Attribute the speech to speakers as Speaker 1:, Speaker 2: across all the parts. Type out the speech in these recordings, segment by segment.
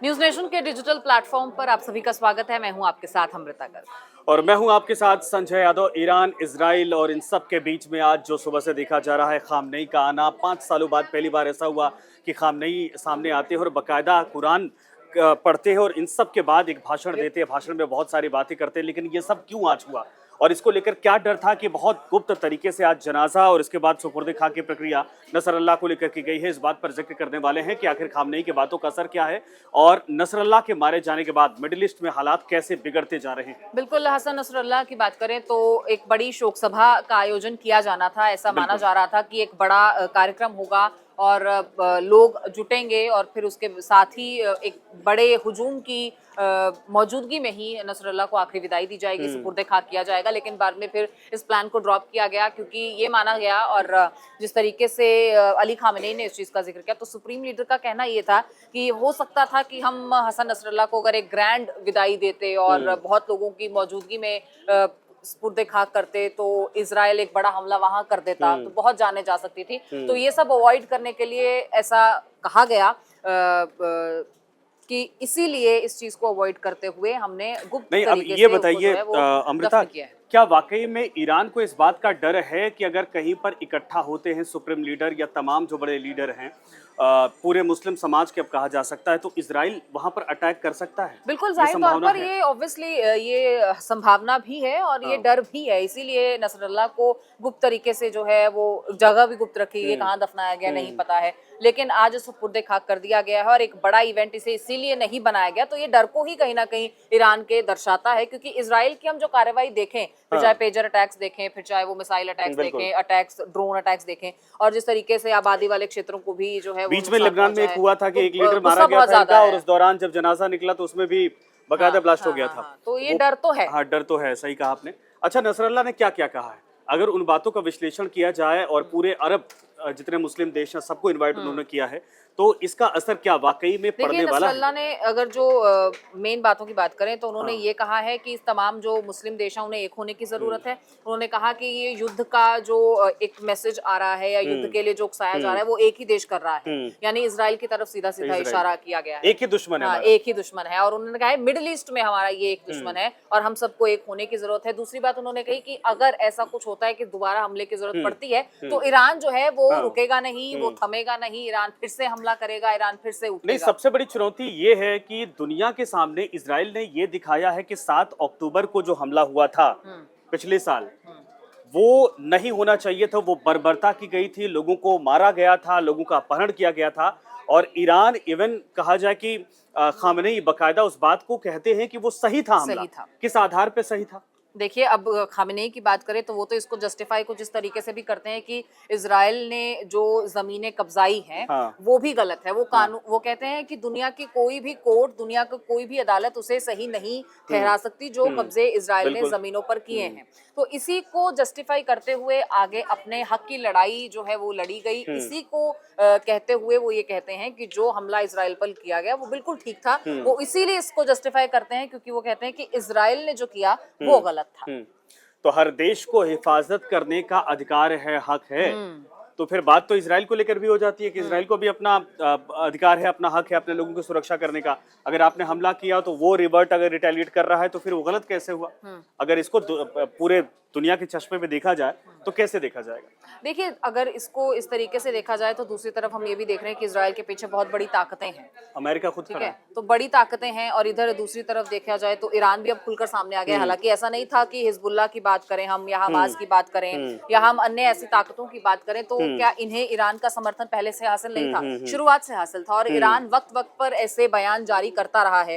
Speaker 1: News nation के digital platform पर आप सभी का स्वागत है। मैं हूं आपके साथ अमृता गर्ग
Speaker 2: और मैं हूं आपके साथ संजय यादव। ईरान, इजराइल और इन सब के बीच में आज जो सुबह से देखा जा रहा है खामनेई का आना, 5 सालों बाद पहली बार ऐसा हुआ कि खामनेई सामने आते हैं और बाकायदा कुरान पढ़ते हैं और इन सब के बाद एक भाषण देते हैं। भाषण में बहुत सारी बातें करते हैं, लेकिन ये सब क्यों आज हुआ और इसको लेकर क्या डर था कि बहुत गुप्त तरीके से आज जनाजा और इसके बाद सुपुर्द खाक की प्रक्रिया नसरल्लाह को लेकर की गई है। इस बात पर जिक्र करने वाले हैं कि आखिर खामनेई की बातों का असर क्या है और नसरल्लाह के मारे जाने के बाद मिडिल ईस्ट में हालात कैसे बिगड़ते जा रहे हैं।
Speaker 1: बिल्कुल, हसन नसरुल्लाह की बात करें तो एक बड़ी शोक सभा का आयोजन किया जाना था। ऐसा माना जा रहा था कि एक बड़ा कार्यक्रम होगा और लोग जुटेंगे और फिर उसके साथ ही एक बड़े हुजूम की मौजूदगी में ही नसरुल्लाह को आखिरी विदाई दी जाएगी, सुपुर्द खाक किया जाएगा। लेकिन बाद में फिर इस प्लान को ड्रॉप किया गया क्योंकि ये माना गया और जिस तरीके से अली खामेनेई ने इस चीज़ का जिक्र किया तो सुप्रीम लीडर का कहना ये था कि हो सकता था कि हम हसन नसरुल्लाह को अगर एक ग्रैंड विदाई देते और बहुत लोगों की मौजूदगी में सुपुर्द खाक करते तो इजराइल एक बड़ा हमला वहां कर देता तो बहुत जाने जा सकती थी। तो ये सब अवॉइड करने के लिए ऐसा कहा गया कि इसीलिए इस चीज को अवॉइड करते हुए हमने गुप्त
Speaker 2: नहीं, अब
Speaker 1: तरीके
Speaker 2: ये
Speaker 1: से
Speaker 2: बताइए अमृता, क्या वाकई में ईरान को इस बात का डर है कि अगर कहीं पर इकट्ठा होते हैं सुप्रीम लीडर या तमाम जो बड़े लीडर हैं, पूरे मुस्लिम समाज के अब कहा जा सकता है, तो इजराइल वहां पर अटैक कर सकता है?
Speaker 1: बिल्कुल, जाहिर तौर पर ये ऑब्वियसली ये संभावना भी है और ये डर भी है। इसीलिए नसरुल्लाह को गुप्त तरीके से जो है वो जगह भी गुप्त रखी है, कहाँ दफनाया गया नहीं पता है, लेकिन आज सुपुर्द खाक कर दिया गया है और एक बड़ा इवेंट इसे इसीलिए नहीं बनाया गया। तो ये डर को ही कहीं ना कहीं ईरान के दर्शाता है क्योंकि इजराइल की हम जो कार्रवाई देखें, फिर चाहे पेजर अटैक्स देखें, फिर चाहे वो मिसाइल अटैक्स देखें, अटैक्स ड्रोन अटैक्स देखें और जिस तरीके से आबादी वाले क्षेत्रों को भी जो है
Speaker 2: बीच में लेबनान में एक हुआ था कि एक लीडर मारा गया था इनका और उस दौरान जब जनाजा निकला तो उसमें भी बकायदा ब्लास्ट हो गया था।
Speaker 1: तो ये डर तो है।
Speaker 2: हाँ, डर तो है, सही कहा आपने। अच्छा, नसरल्लाह ने क्या क्या कहा है? अगर उन बातों का विश्लेषण किया जाए और पूरे अरब जितने मुस्लिम देश हैं सबको इनवाइट उन्होंने किया है, तो इसका असर क्या वाकई में पड़ने वाला है?
Speaker 1: नसरल्लाह ने अगर जो मेन बातों की बात करें तो उन्होंने ये कहा है कि तमाम जो मुस्लिम देश हैं उन्हें एक होने की जरूरत है। उन्होंने कहा कि ये युद्ध का जो एक मैसेज आ रहा है या युद्ध के लिए जो उकसाया जा रहा है वो एक ही देश कर रहा है, यानी इजराइल की तरफ सीधा सीधा इशारा किया गया है।
Speaker 2: एक ही दुश्मन है,
Speaker 1: एक ही दुश्मन है और उन्होंने कहा है मिडिल ईस्ट में हमारा ये एक दुश्मन है और हम सबको एक होने की जरूरत है। दूसरी बात उन्होंने कही कि अगर ऐसा कुछ होता है कि दोबारा हमले की जरूरत पड़ती है तो ईरान जो है वो रुकेगा नहीं, वो थमेगा नहीं, ईरान फिर से हमला करेगा, ईरान फिर से उठेगा।
Speaker 2: नहीं, सबसे बड़ी चुनौती ये है कि दुनिया के सामने इजराइल ने ये दिखाया है कि 7 अक्टूबर को जो हमला हुआ था पिछले साल, वो नहीं होना चाहिए था। वो बर्बरता की गई थी, लोगों को मारा गया था, लोगों का अपहरण किया गया था और ईरान इवन कहा जाए कि खामेनेई बकायदा उस बात को कहते हैं कि वो सही था हमला। किस आधार पे सही था?
Speaker 1: देखिए, अब खामेनेई की बात करें तो वो तो इसको जस्टिफाई कुछ इस तरीके से भी करते हैं कि इजराइल ने जो जमीनें कब्जाई हैं वो भी गलत है। वो कानून वो कहते हैं कि दुनिया की कोई भी कोर्ट, दुनिया की कोई भी अदालत उसे सही नहीं ठहरा सकती जो कब्जे इजराइल ने जमीनों पर किए हैं। तो इसी को जस्टिफाई करते हुए आगे अपने हक की लड़ाई जो है वो लड़ी गई। इसी को कहते हुए वो ये कहते हैं कि जो हमला इजराइल पर किया गया वो बिल्कुल ठीक था। वो इसीलिए इसको जस्टिफाई करते हैं क्योंकि वो कहते हैं कि इजराइल ने जो किया वो गलत था।
Speaker 2: तो हर देश को हिफाजत करने का अधिकार है, हक है। तो फिर बात तो इजराइल को लेकर भी हो जाती है कि इजराइल को भी अपना अधिकार है, अपना हक है अपने लोगों की सुरक्षा करने का। अगर आपने हमला किया तो वो रिवर्ट अगर रिटेलिएट कर रहा है तो फिर वो गलत कैसे हुआ? अगर इसको पूरे दुनिया के चश्मे में देखा जाए तो कैसे देखा जाएगा?
Speaker 1: देखिए, अगर इसको इस तरीके से देखा जाए तो दूसरी तरफ हम ये भी देख रहे हैं कि इजराइल के पीछे बहुत बड़ी ताकतें हैं।
Speaker 2: अमेरिका खुद
Speaker 1: ठीक है, तो बड़ी ताकतें हैं और इधर दूसरी तरफ देखा जाए तो ईरान भी अब खुलकर सामने आ गया। हालांकि ऐसा नहीं था कि हिजबुल्लाह की बात करें हम या हमास की बात करें या हम अन्य ऐसी ताकतों की बात करें तो क्या इन्हें ईरान का समर्थन पहले से हासिल नहीं था? शुरुआत से हासिल था और ईरान वक्त वक्त पर ऐसे बयान जारी करता रहा है,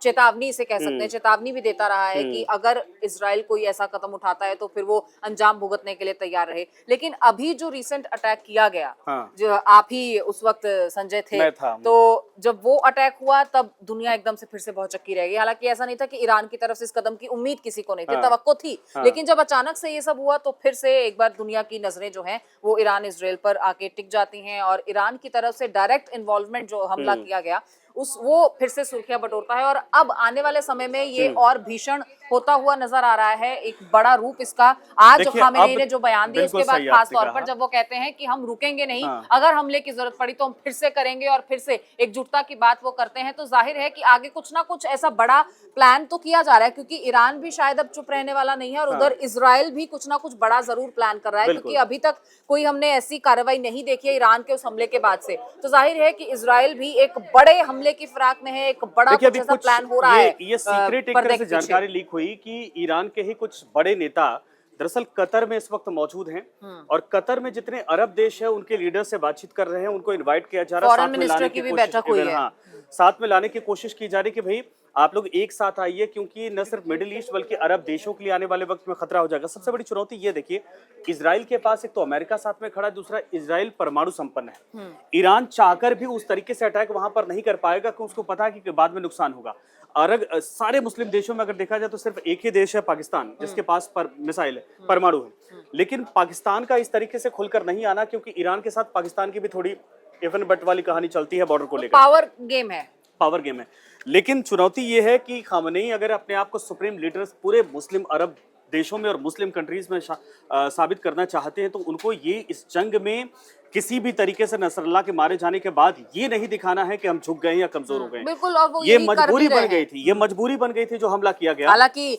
Speaker 1: चेतावनी इसे कह सकते हैं, चेतावनी भी देता रहा है कि अगर इजराइल कोई ऐसा कदम उठाता है तो फिर वो अंजाम भुगतने के लिए तैयार रहे। लेकिन अभी जो रिसेंट अटैक किया गया, जो आप ही उस वक्त संजय थे, तो जब वो अटैक हुआ तब दुनिया एकदम से फिर से बहुत चक्की रह गई। हालांकि ऐसा नहीं था कि ईरान की तरफ से इस कदम की उम्मीद किसी को नहीं थी, तवक्को थी, लेकिन जब अचानक से ये सब हुआ तो फिर से एक बार दुनिया की नजरें जो हैं वो ईरान इजराइल पर आके टिक जाती हैं और ईरान की तरफ से डायरेक्ट इन्वॉल्वमेंट जो हमला किया गया वो फिर से सुर्खियां बटोरता है और अब आने वाले समय में ये और भीषण होता हुआ नजर आ रहा है। एक बड़ा रूप इसका आज
Speaker 2: देखिए,
Speaker 1: खामेनेई
Speaker 2: अब
Speaker 1: ने जो बयान दिया उसके
Speaker 2: बिल्कुल
Speaker 1: बाद
Speaker 2: सही
Speaker 1: खास
Speaker 2: आपने
Speaker 1: तौर
Speaker 2: कहा।
Speaker 1: पर जब वो कहते हैं कि हम रुकेंगे नहीं,
Speaker 2: हाँ।
Speaker 1: अगर हमले की जरूरत पड़ी तो हम फिर से करेंगे और फिर से एकजुटता की बात वो करते हैं, तो जाहिर है कि आगे कुछ ना कुछ ऐसा बड़ा प्लान तो किया जा रहा है, क्योंकि ईरान भी शायद अब चुप रहने वाला नहीं है और
Speaker 2: हाँ।
Speaker 1: उधर इजराइल भी कुछ ना कुछ बड़ा जरूर प्लान कर रहा है,
Speaker 2: बिल्कुल।
Speaker 1: क्योंकि अभी तक कोई हमने ऐसी कार्रवाई नहीं देखी है ईरान के उस हमले के बाद से। तो जाहिर है कि इजराइल भी एक बड़े हमले की फिराक में है, एक बड़ा
Speaker 2: देखिए,
Speaker 1: कुछ
Speaker 2: अभी
Speaker 1: ऐसा
Speaker 2: कुछ
Speaker 1: प्लान हो रहा है
Speaker 2: ये सीक्रेट एक तरह
Speaker 1: पर्दे
Speaker 2: से
Speaker 1: के पीछे।
Speaker 2: जानकारी लीक हुई कि ईरान के ही कुछ बड़े नेता दरअसल कतर में इस वक्त मौजूद हैं और कतर में जितने अरब देश हैं उनके लीडर से बातचीत कर रहे हैं, उनको इनवाइट किया जा रहा है,
Speaker 1: फॉरेन
Speaker 2: साथ में
Speaker 1: मिनिस्टर
Speaker 2: लाने
Speaker 1: की
Speaker 2: की
Speaker 1: भी
Speaker 2: कोशिश
Speaker 1: बैठक हुई है।
Speaker 2: हाँ, साथ में लाने की कोशिश की जा रही कि भाई आप लोग एक साथ आइए, क्योंकि न सिर्फ मिडिल ईस्ट बल्कि अरब देशों के लिए आने वाले वक्त में खतरा हो जाएगा। सबसे बड़ी चुनौती ये देखिए, इजराइल के पास एक तो अमेरिका साथ में खड़ा है, दूसरा इजराइल परमाणु संपन्न है। ईरान चाहकर भी उस तरीके से अटैक वहां पर नहीं कर पाएगा, क्योंकि उसको पता है कि बाद में नुकसान होगा। और सारे मुस्लिम देशों में अगर देखा जाए तो सिर्फ एक ही देश है पाकिस्तान, जिसके पास मिसाइल है, परमाणु है। लेकिन पाकिस्तान का इस तरीके से खुलकर नहीं आना, क्योंकि ईरान के साथ पाकिस्तान की भी थोड़ी इवन बट वाली कहानी चलती है बॉर्डर को लेकर,
Speaker 1: पावर गेम है।
Speaker 2: पावर गेम है। लेकिन चुनौती ये है कि खामनेई अगर अपने आप को सुप्रीम लीडर्स पूरे मुस्लिम अरब देशों में और मुस्लिम कंट्रीज में साबित करना चाहते हैं, तो उनको ये इस जंग में किसी भी तरीके से नसरल्ला के मारे जाने के बाद ये नहीं दिखाना है कि हम झुक गए या कमजोर हो गए।
Speaker 1: बिल्कुल, और वो
Speaker 2: ये
Speaker 1: यही कर भी
Speaker 2: मजबूरी
Speaker 1: रहे
Speaker 2: बन गई
Speaker 1: हैं।
Speaker 2: थी, ये मजबूरी बन गई थी जो हमला किया गया।
Speaker 1: हालांकि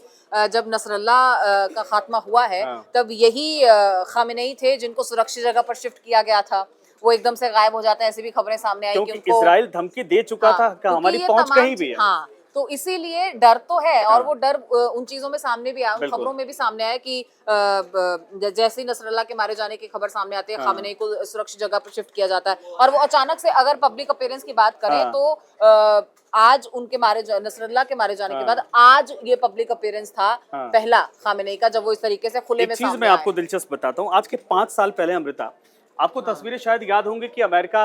Speaker 1: जब नसरल्ला का खात्मा हुआ है,
Speaker 2: हाँ।
Speaker 1: तब यही खामेनेई थे जिनको सुरक्षित जगह पर शिफ्ट किया गया था। वो एकदम से गायब हो जाते हैं, ऐसी भी खबरें सामने आई कि
Speaker 2: क्योंकि
Speaker 1: उनको
Speaker 2: इजराइल धमकी दे चुका था कि
Speaker 1: क्योंकि
Speaker 2: हमारी
Speaker 1: ये
Speaker 2: पहुंच
Speaker 1: तमाम
Speaker 2: कहीं भी है।
Speaker 1: हाँ, तो इसीलिए डर तो है। और
Speaker 2: हाँ।
Speaker 1: वो डर उन चीजों में सामने भी आया, उन
Speaker 2: बिल्कुल।
Speaker 1: खबरों में भी सामने आया कि जैसे ही नसरल्ला के मारे जाने की खबर सामने आती है,
Speaker 2: हाँ।
Speaker 1: खामेनेई को सुरक्षित जगह पर शिफ्ट किया जाता है। और वो अचानक से, अगर पब्लिक अपीयरेंस की बात करें
Speaker 2: हाँ।
Speaker 1: तो आज उनके नसरल्ला के मारे जाने के बाद आज ये पब्लिक अपीयरेंस था
Speaker 2: हाँ।
Speaker 1: पहला खामेनेई का, जब वो इस तरीके से खुले
Speaker 2: एक
Speaker 1: में
Speaker 2: चीज
Speaker 1: सामने
Speaker 2: मैं
Speaker 1: आए।
Speaker 2: आपको दिलचस्प बताता हूँ। आज के 5 साल पहले अमृता, आपको तस्वीरें शायद याद होंगी कि अमेरिका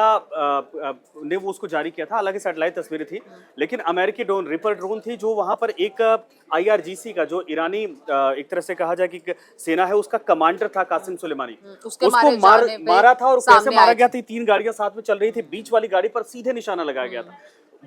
Speaker 2: ने वो उसको जारी किया था, हालांकि सैटेलाइट तस्वीरें थी, लेकिन अमेरिकी ड्रोन, रिपर ड्रोन थी, जो वहां पर एक IRGC का, जो ईरानी एक तरह से कहा जाए कि सेना है, उसका कमांडर था कासिम सुलेमानी,
Speaker 1: उसके
Speaker 2: उसको मारा था। और कैसे मारा गया था? 3 गाड़ियां साथ में चल रही थी, बीच वाली गाड़ी पर सीधे निशाना लगाया गया था।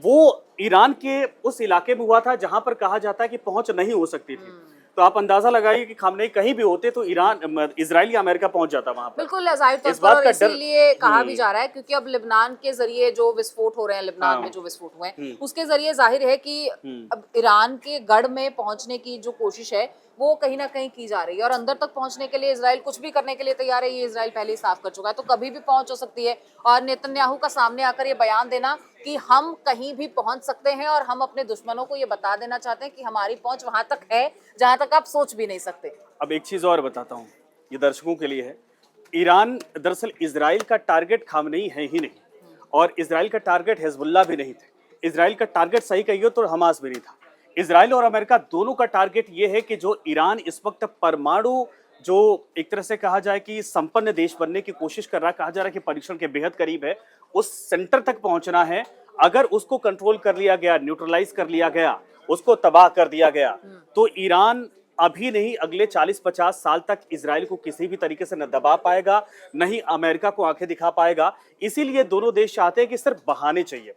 Speaker 2: वो ईरान के उस इलाके में हुआ था जहां पर कहा जाता है कि पहुंच नहीं हो सकती थी। तो आप अंदाजा लगाइए कि खामनेई कहीं भी होते तो इजराइल या अमेरिका पहुंच जाता वहां पर।
Speaker 1: बिल्कुल, जाहिर तौर
Speaker 2: इस
Speaker 1: पर,
Speaker 2: बात
Speaker 1: और
Speaker 2: का डर।
Speaker 1: इसीलिए कहा भी जा रहा है क्योंकि अब लेबनान के जरिए जो विस्फोट हो रहे हैं, लेबनान
Speaker 2: हाँ।
Speaker 1: में जो विस्फोट हुए हैं, उसके जरिए जाहिर है कि अब ईरान के गढ़ में पहुंचने की जो कोशिश है वो कहीं ना कहीं की जा रही है। और अंदर तक पहुंचने के लिए इजराइल कुछ भी करने के लिए तैयार है, ये इजराइल पहले ही साफ कर चुका है, तो कभी भी पहुंच हो सकती है। और नेतन्याहू का सामने आकर ये बयान देना कि हम कहीं भी पहुंच सकते हैं और हम अपने दुश्मनों को ये बता देना चाहते हैं कि हमारी पहुंच वहां तक है जहां तक आप सोच भी नहीं सकते।
Speaker 2: अब एक चीज और बताता हूँ, ये दर्शकों के लिए है। ईरान दरअसल इजराइल का टारगेट खामनेई है ही नहीं, और इजराइल का टारगेट हिजबुल्लाह भी नहीं थे। इजराइल का टारगेट सही कहिए तो हमास भी नहीं था। इजराइल और अमेरिका दोनों का टारगेट ये है कि जो ईरान इस वक्त परमाणु, जो एक तरह से कहा जाए कि संपन्न देश बनने की कोशिश कर रहा है, कहा जा रहा है कि परीक्षण के बेहद करीब है, उस सेंटर तक पहुंचना है। अगर उसको कंट्रोल कर लिया गया, न्यूट्रलाइज कर लिया गया, उसको तबाह कर दिया गया, तो ईरान अभी नहीं, अगले 40-50 साल तक इजराइल को किसी भी तरीके से न दबा पाएगा, न ही अमेरिका को आंखें दिखा पाएगा। इसीलिए दोनों देश चाहते हैं कि सिर्फ बहाने चाहिए।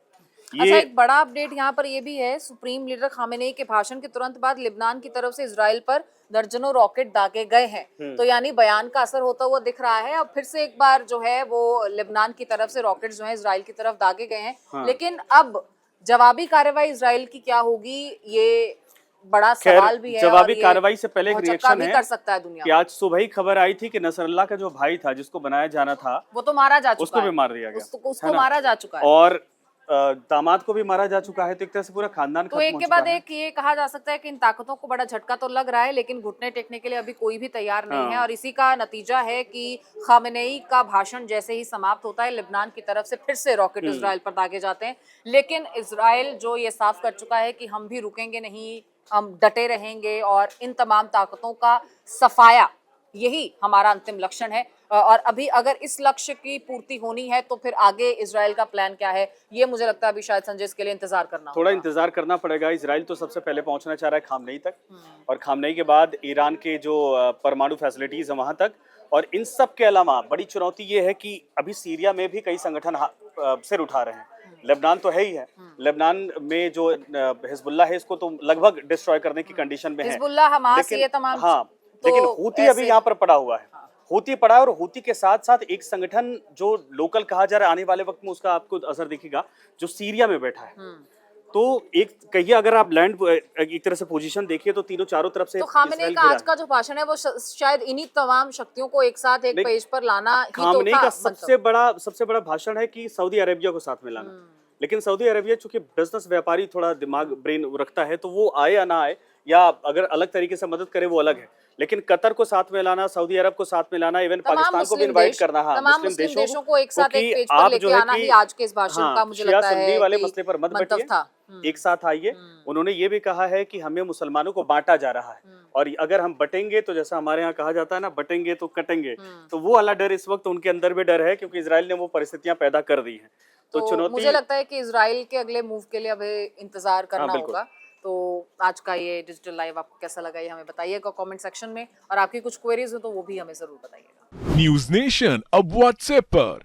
Speaker 1: अच्छा, एक बड़ा अपडेट यहाँ पर ये भी है, सुप्रीम लीडर खामेनेई के भाषण के तुरंत बाद लेबनान की तरफ से इजराइल पर दर्जनों रॉकेट दागे गए हैं। तो यानी बयान का असर होता हुआ दिख रहा है। अब फिर से एक बार जो है वो लेबनान की तरफ से रॉकेट जो है इजराइल की तरफ दागे गए हैं।
Speaker 2: हाँ।
Speaker 1: लेकिन अब जवाबी कार्रवाई इजराइल की क्या होगी, ये बड़ा सवाल भी है।
Speaker 2: जवाबी कार्रवाई से पहले एक रिएक्शन है
Speaker 1: कर सकता है दुनिया
Speaker 2: कि आज सुबह ही खबर आई थी कि नसरल्ला का जो भाई था, जिसको बनाया जाना था,
Speaker 1: वो तो मारा जा चुका है,
Speaker 2: उसको भी मार दिया गया,
Speaker 1: उसको मारा जा चुका है,
Speaker 2: और दामाद को भी मारा जा चुका है। तो एक तरह से पूरा खानदान
Speaker 1: तो एक के बाद एक ये कहा जा सकता है कि इन ताकतों को बड़ा झटका तो लग रहा है, लेकिन घुटने टेकने के लिए अभी कोई भी तैयार नहीं है। और इसी का नतीजा है कि खामेनेई का भाषण जैसे ही समाप्त होता है, लेबनान की तरफ से फिर से रॉकेट इजराइल पर दागे जाते हैं। लेकिन इजराइल जो ये साफ कर चुका है कि हम भी रुकेंगे नहीं, हम डटे रहेंगे और इन तमाम ताकतों का सफाया, यही हमारा अंतिम लक्ष्य है। और अभी अगर इस लक्ष्य की पूर्ति होनी है तो फिर आगे इजराइल का प्लान क्या है, ये मुझे लगता है अभी शायद संजय इसके लिए इंतजार करना
Speaker 2: थोड़ा
Speaker 1: होगा।
Speaker 2: इंतजार करना पड़ेगा। इजराइल तो सबसे पहले पहुंचना चाह रहा है खामनेई तक, और खामनेई के बाद ईरान के जो परमाणु फैसिलिटीज है वहां तक। और इन सब के अलावा बड़ी चुनौती ये है कि अभी सीरिया में भी कई संगठन सिर उठा रहे हैं। लेबनान तो है ही है। लेबनान में जो हिजबुल्लाह है इसको तो लगभग डिस्ट्रॉय करने की कंडीशन में है।
Speaker 1: हिजबुल्लाह, हमास,
Speaker 2: लेकिन
Speaker 1: ये तमाम
Speaker 2: हाँ,
Speaker 1: तो
Speaker 2: लेकिन हूती अभी
Speaker 1: ऐसे-
Speaker 2: यहाँ पर पड़ा हुआ है। हूती पड़ा है और हूती के साथ साथ एक संगठन जो लोकल कहा जा रहा है, आने वाले वक्त में उसका आपको असर दिखेगा, जो सीरिया में बैठा है। तो एक कहिए अगर आप लैंड एक तरह से पोजीशन देखिए तो तीनों चारों तरफ से
Speaker 1: तो खामेनेई
Speaker 2: इजराइल
Speaker 1: का
Speaker 2: घिरा
Speaker 1: आज
Speaker 2: है।
Speaker 1: का जो भाषण है वो शायद इन्हीं तमाम शक्तियों को एक साथ एक
Speaker 2: नहीं,
Speaker 1: पेज पर लाना ही तो
Speaker 2: खामनेई
Speaker 1: था
Speaker 2: का
Speaker 1: मंतव।
Speaker 2: सबसे बड़ा भाषण है कि सऊदी अरेबिया को साथ में लाना। लेकिन सऊदी अरेबिया चूंकि बिजनेस व्यापारी थोड़ा दिमाग ब्रेन रखता है, तो वो आए या ना आए या अगर अलग तरीके से मदद करे वो अलग है। लेकिन कतर को साथ में लाना, सऊदी अरब को साथ में लाना, इवन
Speaker 1: तमाम
Speaker 2: पाकिस्तान को भी
Speaker 1: मुस्लिम
Speaker 2: इनवाइट
Speaker 1: देश,
Speaker 2: करना, हाँ,
Speaker 1: तमाम
Speaker 2: मुस्लिम
Speaker 1: मुस्लिम देशों को एक साथ
Speaker 2: क्योंकि
Speaker 1: एक पेज पर
Speaker 2: आप
Speaker 1: लेके
Speaker 2: जो है
Speaker 1: आना
Speaker 2: कि
Speaker 1: ही आज के इस भाषण
Speaker 2: हाँ,
Speaker 1: का मुझे
Speaker 2: शिया
Speaker 1: लगता
Speaker 2: सुन्नी
Speaker 1: है
Speaker 2: वाले
Speaker 1: कि
Speaker 2: मसले पर मत
Speaker 1: मंतव
Speaker 2: बटिए,
Speaker 1: था।
Speaker 2: एक साथ आइए। उन्होंने ये भी कहा है कि हमें मुसलमानों को बांटा जा रहा है और अगर हम बटेंगे तो जैसा हमारे यहाँ कहा जाता है ना, बटेंगे तो कटेंगे, तो वो वाला डर इस वक्त उनके अंदर भी डर है क्योंकि इजराइल ने वो परिस्थितियां पैदा कर दी हैं। तो चुनौती
Speaker 1: मुझे लगता है कि इजराइल के अगले मूव के लिए अभी इंतजार करना
Speaker 2: बिल्कुल।
Speaker 1: होगा। तो आज का ये डिजिटल लाइव आपको कैसा लगा ये हमें बताइएगा कमेंट सेक्शन में, और आपकी कुछ क्वेरीज हो तो वो भी हमें जरूर बताइएगा।
Speaker 3: न्यूज नेशन अब व्हाट्सएप पर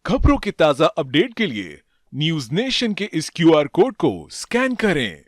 Speaker 3: खबरों के ताजा अपडेट के लिए न्यूज नेशन के इस क्यूआर कोड को स्कैन करें।